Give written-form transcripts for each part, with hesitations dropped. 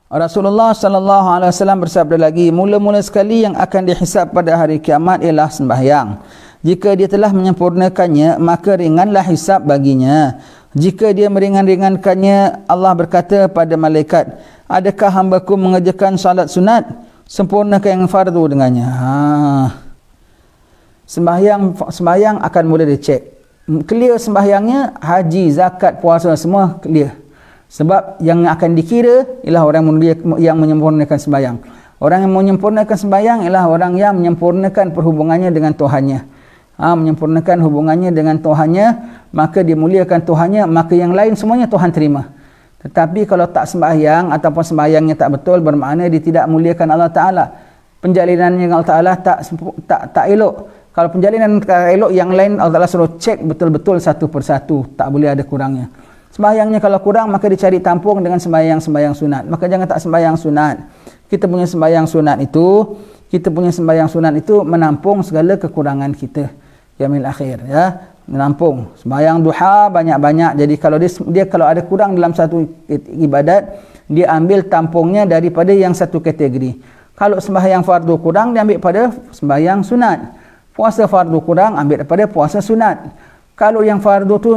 Rasulullah sallallahu alaihi wasallam bersabda lagi, mula-mula sekali yang akan dihisab pada hari kiamat ialah sembahyang. Jika dia telah menyempurnakannya, maka ringanlah hisab baginya. Jika dia meringan-ringankannya, Allah berkata pada malaikat, adakah hamba-Ku mengerjakan salat sunat? Sempurnakan yang fardu dengannya. Sembahyang akan mula dicek. Clear sembahyangnya, haji, zakat, puasa semua clear. Sebab yang akan dikira ialah orang yang menyempurnakan sembahyang. Orang yang menyempurnakan sembahyang ialah orang yang menyempurnakan perhubungannya dengan Tuhannya. Menyempurnakan hubungannya dengan Tuhannya, maka dimuliakan Tuhannya, maka yang lain semuanya Tuhan terima. Tetapi kalau tak sembahyang ataupun sembahyangnya tak betul, bermakna dia tidak muliakan Allah Ta'ala. Penjalinannya dengan Allah Ta'ala tak elok. Kalau penjalinan tak elok, yang lain Allah Ta'ala suruh cek betul-betul satu persatu. Tak boleh ada kurangnya. Sembahyangnya kalau kurang, maka dicari tampung dengan sembahyang sunat. Maka jangan tak sembahyang sunat. Kita punya sembahyang sunat itu menampung segala kekurangan kita. Yaumil akhir, ya. Menampung. Sembahyang duha banyak-banyak. Jadi kalau dia kalau ada kurang dalam satu ibadat, dia ambil tampungnya daripada yang satu kategori. Kalau sembahyang fardu kurang, dia ambil pada sembahyang sunat. Puasa fardu kurang, ambil daripada puasa sunat. Kalau yang fardu tu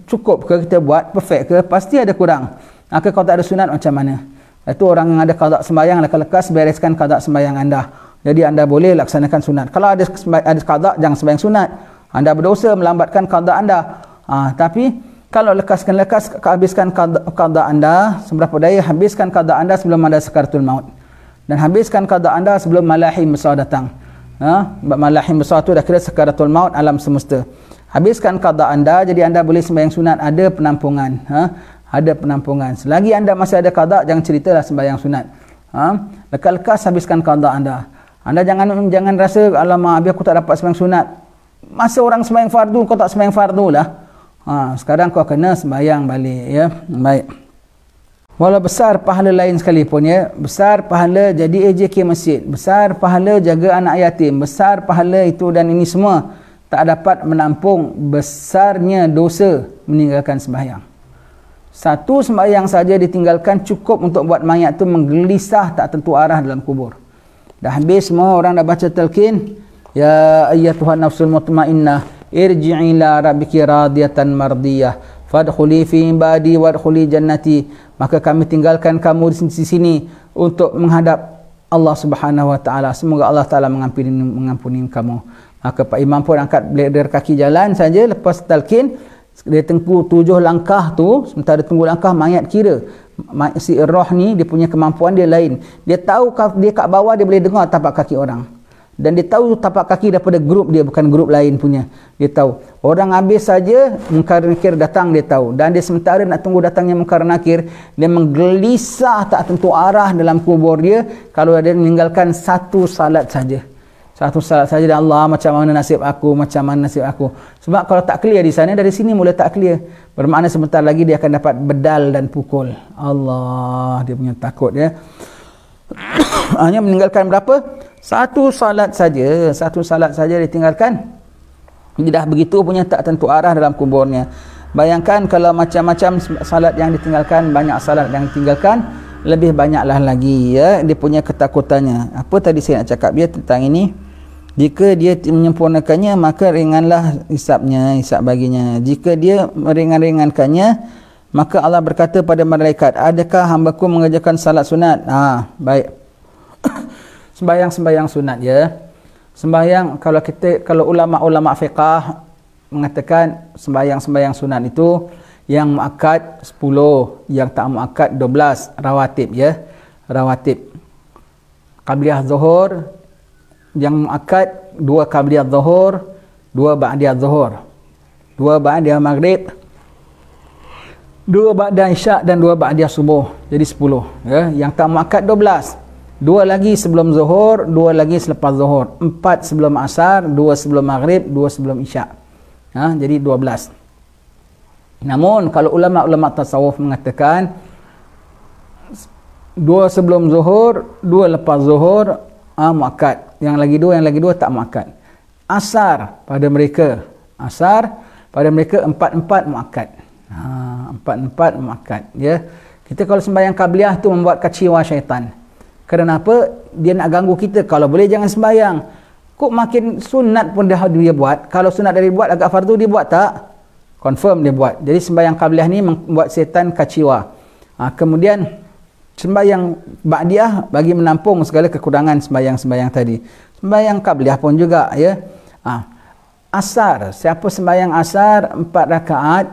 cukup ke kita buat, perfect ke, pasti ada kurang. Maka kalau tak ada sunat macam mana? Itu orang yang ada qada sembahyang, lekas bereskan qada sembahyang anda. Jadi anda boleh laksanakan sunat. Kalau ada qada, jangan sembahyang sunat. Anda berdosa melambatkan qada anda. Tapi kalau habiskan qada anda, seberapa daya habiskan qada anda sebelum ada sakaratul maut. Dan habiskan qada anda sebelum malahim besar datang. Malahim besar tu dah kira sakaratul maut alam semesta. Habiskan qada anda, jadi anda boleh sembahyang sunat, ada penampungan. Ada penampungan. Selagi anda masih ada qada, jangan ceritalah sembahyang sunat. Lekas habiskan qada anda. Anda jangan rasa, alamak, biar aku tak dapat sembahyang sunat. Masa orang sembahyang fardu, kau tak sembahyang fardu lah. Sekarang kau kena sembahyang balik, ya. Baik. Walau besar pahala lain sekalipun, ya. Besar pahala jadi AJK masjid. Besar pahala jaga anak yatim. Besar pahala itu dan ini semua tak dapat menampung besarnya dosa meninggalkan sembahyang. Satu sembahyang saja ditinggalkan cukup untuk buat mayat tu menggelisah tak tentu arah dalam kubur. Dah habis semua, orang dah baca talqin, ya ayyatuhan nafsul mutmainnah irji'i ila rabbiki radiyatan mardiyah fadkhuli fi ibadi wadkhuli jannati. Maka kami tinggalkan kamu di sini untuk menghadap Allah Subhanahu wa taala. Semoga Allah Taala mengampuni kamu. Maka Pak Imam pun angkat dari kaki jalan saja lepas talqin, dia tunggu 7 langkah tu, sementara tunggu langkah mayat kira. Si roh ni dia punya kemampuan dia lain. Dia tahu dia kat bawah dia boleh dengar tapak kaki orang. Dan dia tahu tapak kaki daripada grup dia, bukan grup lain punya. Dia tahu. Orang habis saja Munkar Nakir datang, dia tahu. Dan dia sementara nak tunggu datangnya Munkar Nakir, dia menggelisah tak tentu arah dalam kubur dia kalau dia meninggalkan satu salat saja. Satu salat saja, dan Allah, macam mana nasib aku, macam mana nasib aku. Sebab kalau tak clear di sana, dari sini mula tak clear. Bermakna sebentar lagi dia akan dapat bedal dan pukul. Allah, dia punya takut, ya. Hanya meninggalkan berapa? Satu salat saja. Satu salat saja ditinggalkan. Dia dah begitu punya tak tentu arah dalam kuburnya. Bayangkan kalau macam-macam salat yang ditinggalkan, banyak salat yang ditinggalkan, lebih banyaklah lagi, ya, dia punya ketakutannya. Apa tadi saya nak cakap dia tentang ini? Jika dia menyempurnakannya, maka ringanlah hisabnya, hisab baginya. Jika dia meringan-ringankannya, maka Allah berkata pada malaikat, adakah hamba-Ku mengerjakan salat sunat? Baik. Sembahyang sunat, ya. Sembahyang, kalau ulama-ulama fiqah mengatakan sembahyang sunat itu yang muakkad 10, yang tak muakkad 12, rawatib, ya. Rawatib. Qabliyah zuhur, yang muakkad 2 qabliyah zuhur, 2 ba'diyah zuhur, 2 ba'diyah maghrib, 2 ba'diyah isyak dan 2 ba'diyah subuh. Jadi 10, ya. Yang tak muakkad 12. 2 lagi sebelum zuhur, 2 lagi selepas zuhur, 4 sebelum asar, 2 sebelum maghrib, 2 sebelum isyak. Jadi 12. Namun kalau ulama-ulama tasawuf mengatakan 2 sebelum zuhur, 2 lepas zuhur, muakkad. Yang lagi dua tak muakkad. Asar pada mereka 4 muakkad. 4 muakkad, ya. Kita kalau sembahyang qabliyah tu membuat kecewa syaitan. Kenapa? Dia nak ganggu kita. Kalau boleh jangan sembahyang. Kok makin sunat pun dia buat. Kalau sunat dari buat agak fardu dia buat tak? Confirm dia buat. Jadi sembahyang qabliyah ni membuat syaitan kecewa. Kemudian sembahyang ba'diyah bagi menampung segala kekurangan sembahyang-sembahyang tadi. Sembahyang qabliyah pun juga ya. Asar, siapa sembahyang asar 4 rakaat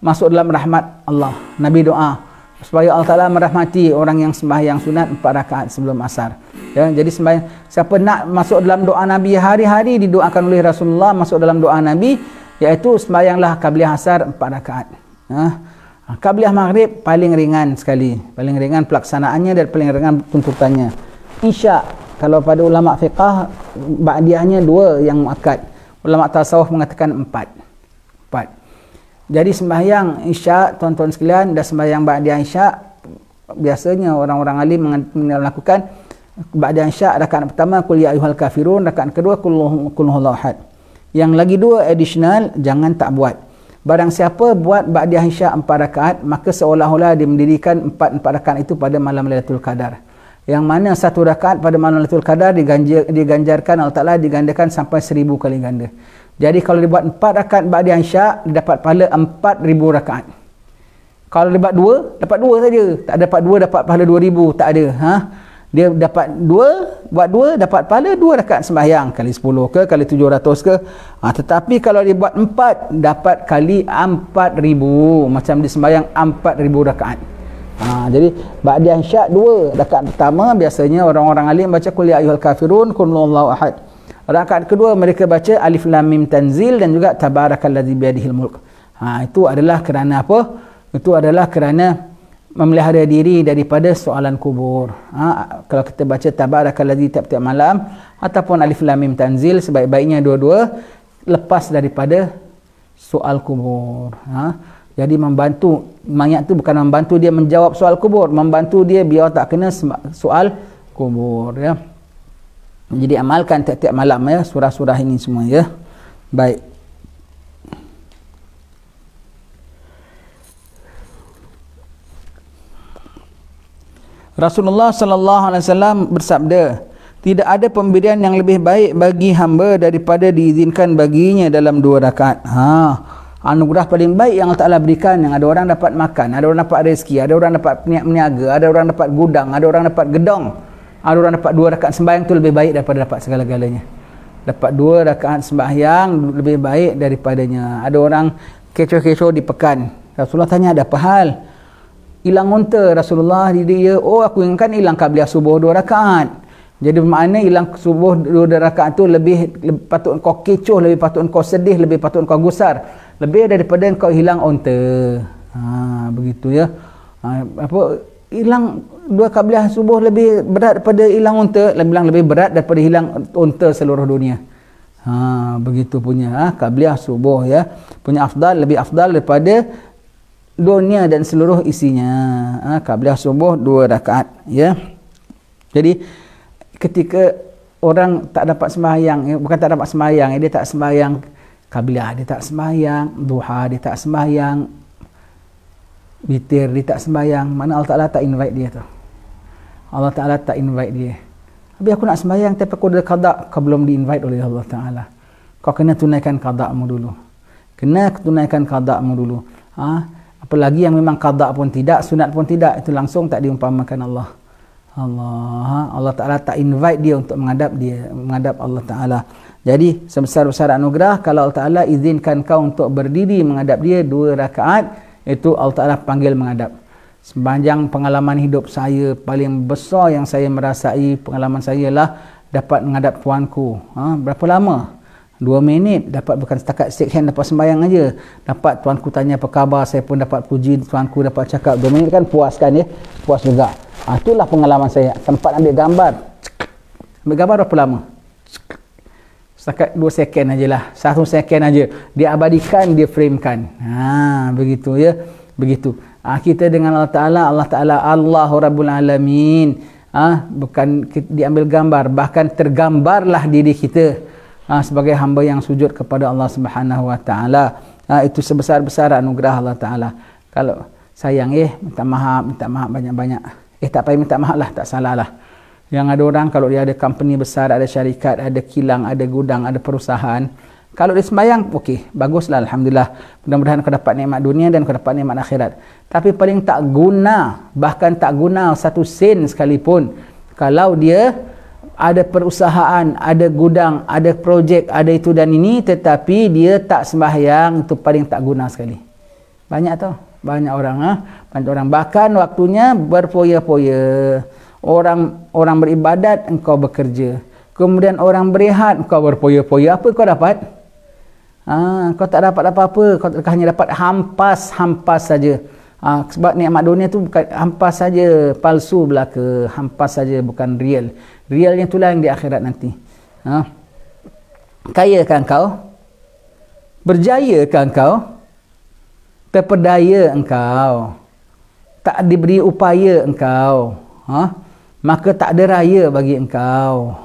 masuk dalam rahmat Allah. Nabi doa supaya Allah Ta'ala merahmati orang yang sembahyang sunat 4 rakaat sebelum asar. Ya, jadi sembahyang, siapa nak masuk dalam doa Nabi hari-hari didoakan oleh Rasulullah masuk dalam doa Nabi, iaitu sembahyanglah qabliyah asar 4 rakaat. Qabliyah maghrib paling ringan sekali, paling ringan pelaksanaannya dan paling ringan tuntutannya. Isya, kalau pada ulama fiqah ba'diyahnya 2 yang muakkad. Ulama tasawuf mengatakan 4. Jadi sembahyang isya, tuan-tuan sekalian, dan sembahyang ba'diyah isya, biasanya orang-orang alim melakukan ba'diyah isya rakaat pertama qul ya ayyuhal kafirun, rakaat kedua qul huwallahu ahad. Yang lagi 2 additional jangan tak buat. Barang siapa buat ba'diyah isya 4 rakaat, maka seolah-olah dia mendirikan 4 rakaat itu pada malam Lailatul Qadar. Yang mana 1 rakaat pada malam Lailatul Qadar diganjarkan Allah Ta'ala digandakan sampai 1000 kali ganda. Jadi kalau dibuat 4 rakaat ba'diyah isya, dia dapat pahala 4000 rakaat. Kalau dia buat 2, dapat 2 saja. Tak dapat 2 dapat pahala 2000, tak ada. Dia dapat 2, buat 2 dapat pahala 2 rakaat sembahyang, kali 10 ke, kali 700 ke. Tetapi kalau dia buat 4, dapat kali 4000. Macam dia sembahyang 4000 rakaat. Jadi ba'diyah isya 2 rakaat pertama biasanya orang-orang alim baca qul ya ayyuhal kafirun qul huwallahu ahad. Rakaat kedua mereka baca alif lam mim tanzil dan juga tabarakallazi biyadihil mulk. Itu adalah kerana apa? Itu adalah kerana memelihara diri daripada soalan kubur. Kalau kita baca tabarakallazi tiap-tiap malam ataupun alif lam mim tanzil, sebaik-baiknya dua-dua lepas daripada soal kubur. Jadi membantu mayat tu bukan membantu dia menjawab soal kubur, membantu dia biar tak kena soal kubur ya. Jadi amalkan tiap-tiap malam ya surah-surah ini semua ya. Baik. Rasulullah sallallahu alaihi wasallam bersabda, tidak ada pemberian yang lebih baik bagi hamba daripada diizinkan baginya dalam 2 rakaat. Anugerah paling baik yang Allah Ta'ala berikan, yang ada orang dapat makan, ada orang dapat rezeki, ada orang dapat meniaga, ada orang dapat gudang, ada orang dapat gedong, ada orang dapat 2 rakaat sembahyang, tu lebih baik daripada dapat segala-galanya. Dapat 2 rakaat sembahyang lebih baik daripadanya. Ada orang kecoh-kecoh di pekan. Rasulullah tanya, ada apa hal? Hilang unta Rasulullah. Dia, aku ingatkan hilang qabliyah subuh 2 rakaat. Jadi bermakna hilang subuh 2 rakaat tu lebih patut kau kecoh, lebih patut kau sedih, lebih patut kau gusar, lebih daripada kau hilang unta. Begitu ya. Hilang 2 qabliyah subuh lebih berat daripada hilang unta, lebih berat daripada hilang unta seluruh dunia. Begitu punya qabliyah subuh ya. Punya lebih afdal daripada dunia dan seluruh isinya. Qabliyah subuh 2 rakaat ya. Jadi ketika orang tak dapat sembahyang, bukan tak dapat sembahyang, dia tak sembahyang qabliyah, dia tak sembahyang duha, dia tak sembahyang witir, dia tak sembahyang, mana Allah Ta'ala tak invite dia tu. Allah Ta'ala tak invite dia. Habis aku nak sembahyang tapi aku dah qada, kau belum di-invite oleh Allah Ta'ala. Kau kena tunaikan qada'mu dulu. Kena tunaikan qada'mu dulu. Apalagi yang memang qada' pun tidak, sunat pun tidak, itu langsung tak diumpamakan Allah. Allah Ta'ala tak invite dia untuk menghadap Allah Ta'ala. Jadi sebesar-besar anugerah kalau Allah Ta'ala izinkan kau untuk berdiri menghadap dia 2 rakaat, itu Allah Ta'ala panggil menghadap. Sepanjang pengalaman hidup saya, paling besar yang saya merasai pengalaman saya lah dapat menghadap tuanku. Berapa lama? 2 minit dapat, bukan setakat shake hand dapat sembahyang aja. Dapat tuanku tanya apa khabar, saya pun dapat puji tuanku, dapat cakap 2 minit kan puas kan ya? Puas juga. Itulah pengalaman saya. Tempat ambil gambar. Ambil gambar berapa lama? Setakat 2 second aja lah. 1 second aja. Dia abadikan, dia framekan. Begitu ya. Begitu. Kita dengan Allah Ta'ala, Allahu Rabbul Alamin. Bukan diambil gambar. Bahkan tergambarlah diri kita sebagai hamba yang sujud kepada Allah Subhanahu Wa Ta'ala. Itu sebesar-besar anugerah Allah Ta'ala. Kalau sayang minta maaf banyak-banyak. Tak payah minta maaf lah, tak salah lah. Yang ada orang kalau dia ada company besar, ada syarikat, ada kilang, ada gudang, ada perusahaan, kalau dia sembahyang, okey, baguslah, alhamdulillah. Mudah-mudahan kau dapat nikmat dunia dan kau dapat nikmat akhirat. Tapi paling tak guna, bahkan tak guna 1 sen sekalipun kalau dia ada perusahaan, ada gudang, ada projek, ada itu dan ini, tetapi dia tak sembahyang, itu paling tak guna sekali. Banyak tau, banyak orang bahkan waktunya berpoya-poya. Orang beribadat, engkau bekerja. Kemudian orang berehat, engkau berpoya-poya. Apa kau dapat? Kau tak dapat apa-apa. Kau hanya dapat hampas saja. Sebab nikmat dunia tu bukan hampas saja, palsu belaka, hampas saja, bukan real. Realnya itulah yang di akhirat nanti. Kayakah engkau? Berjayakah engkau? Terpedaya engkau? Tak diberi upaya engkau? Maka tak ada raya bagi engkau.